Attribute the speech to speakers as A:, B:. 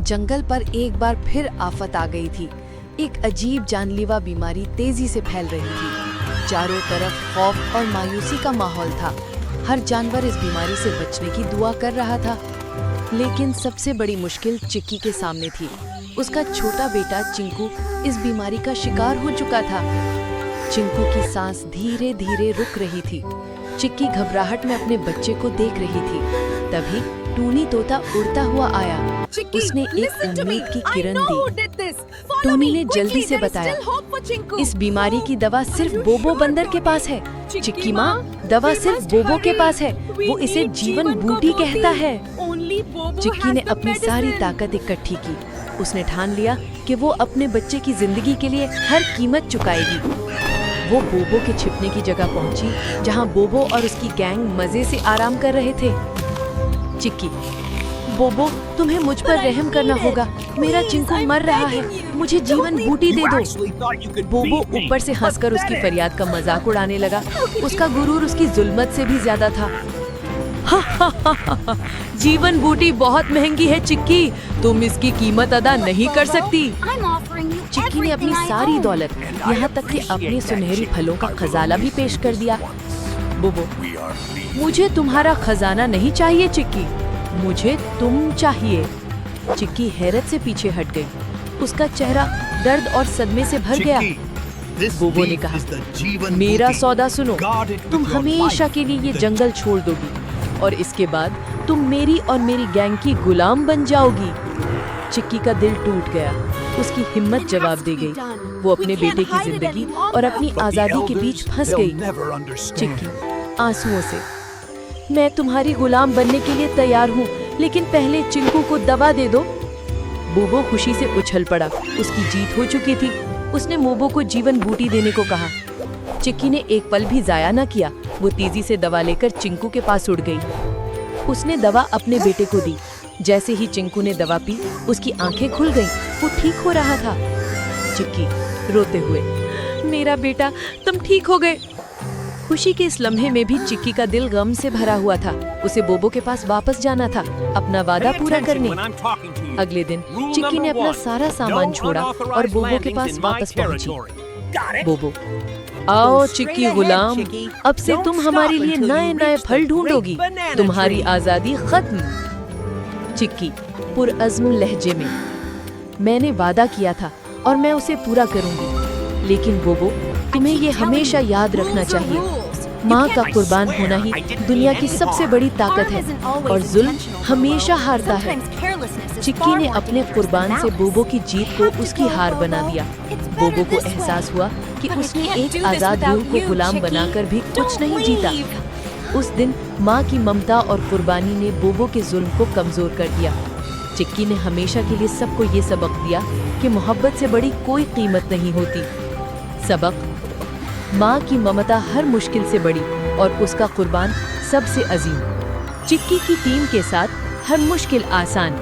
A: जंगल पर एक बार फिर आफत आ गई थी। एक अजीब जानलेवा बीमारी तेजी से फैल रही थी। चारों तरफ खौफ और मायूसी का माहौल था। हर जानवर इस बीमारी से बचने की दुआ कर रहा था। लेकिन सबसे बड़ी मुश्किल चिक्की के सामने थी। उसका छोटा बेटा चिंकू इस बीमारी का शिकार हो चुका था। चिंकू की सांस धीरे धीरे रुक रही थी। चिक्की घबराहट में अपने बच्चे को देख रही थी। तभी टूनी तोता उड़ता हुआ आया। उसने एक उम्मीद की किरण दी। टूनी ने जल्दी से बताया, इस बीमारी की दवा सिर्फ बोबो बंदर के पास है। चिक्की माँ, दवा सिर्फ बोबो के पास है। वो इसे जीवन बूटी कहता है। चिक्की ने अपनी सारी ताकत इकट्ठी की। उसने ठान लिया कि वो अपने बच्चे की जिंदगी के लिए हर कीमत चुकाएगी। वो बोबो के छिपने की जगह पहुंची, जहां बोबो और उसकी गैंग मजे से आराम कर रहे थे। चिक्की, बोबो, तुम्हें मुझ पर रहम करना होगा। मेरा चिंकू मर रहा है। मुझे जीवन बूटी दे दो। बोबो ऊपर से हंसकर उसकी फरियाद का मजाक उड़ाने लगा। उसका गुरूर उसकी जुल्मत से भी ज्यादा था। जीवन बूटी बहुत महंगी है चिक्की, तुम इसकी कीमत अदा नहीं कर सकती। चिक्की ने अपनी सारी दौलत, यहाँ तक कि अपने सुनहरी फलों का खजाना भी पेश कर दिया। बोबो, मुझे तुम्हारा खजाना नहीं चाहिए चिक्की, मुझे तुम चाहिए। चिक्की हैरत से पीछे हट गई। उसका चेहरा दर्द और सदमे से भर गया। बोबो ने कहा, मेरा सौदा सुनो, तुम हमेशा के लिए ये जंगल छोड़ दोगी और इसके बाद तुम मेरी और मेरी गैंग की गुलाम बन जाओगी। चिक्की का दिल टूट गया। उसकी हिम्मत जवाब दे गई। वो अपने बेटे की जिंदगी और अपनी आजादी के बीच फंस गई। चिक्की आंसुओं से, मैं तुम्हारी गुलाम बनने के लिए तैयार हूँ, लेकिन पहले चिंकू को दवा दे दो। बोबो खुशी से उछल पड़ा। उसकी जीत हो चुकी थी। उसने मोबो को जीवन बूटी देने को कहा। चिक्की ने एक पल भी जाया न किया। वो तेजी से दवा लेकर चिंकू के पास उड़ गई। उसने दवा अपने बेटे को दी। जैसे ही चिंकू ने दवा पी, उसकी आंखें खुल गईं। वो ठीक हो रहा था। चिक्की रोते हुए, मेरा बेटा, तुम ठीक हो गए। खुशी के इस लम्हे में भी चिक्की का दिल गम से भरा हुआ था। उसे बोबो के पास वापस जाना था, अपना वादा पूरा करने। अगले दिन चिक्की ने अपना सारा सामान छोड़ा और बोबो के पास वापस पहुंची। बोबो, आओ चिक्की गुलाम, अब से तुम हमारे लिए नए नए फल ढूंढोगी। तुम्हारी आजादी खत्म। चिक्की पुरअज़्म लहजे में, मैंने वादा किया था और मैं उसे पूरा करूंगी। लेकिन बोबो, तुम्हें ये हमेशा याद रखना चाहिए, माँ का कुर्बान होना ही दुनिया की सबसे बड़ी ताकत है और जुल्म हमेशा हारता है। चिक्की ने अपने कुर्बान से बोबो की जीत को उसकी हार बना दिया। बोबो को एहसास हुआ कि उसने एक आजाद रूह को गुलाम बनाकर भी कुछ नहीं जीता। उस दिन माँ की ममता और कुर्बानी ने बोबो के जुल्म को कमजोर कर दिया। चिक्की ने हमेशा के लिए सबको ये सबक दिया कि मोहब्बत से बड़ी कोई कीमत नहीं होती। सबक, माँ की ममता हर मुश्किल से बड़ी और उसका कुर्बान सबसे अजीम। चिक्की की टीम के साथ हर मुश्किल आसान।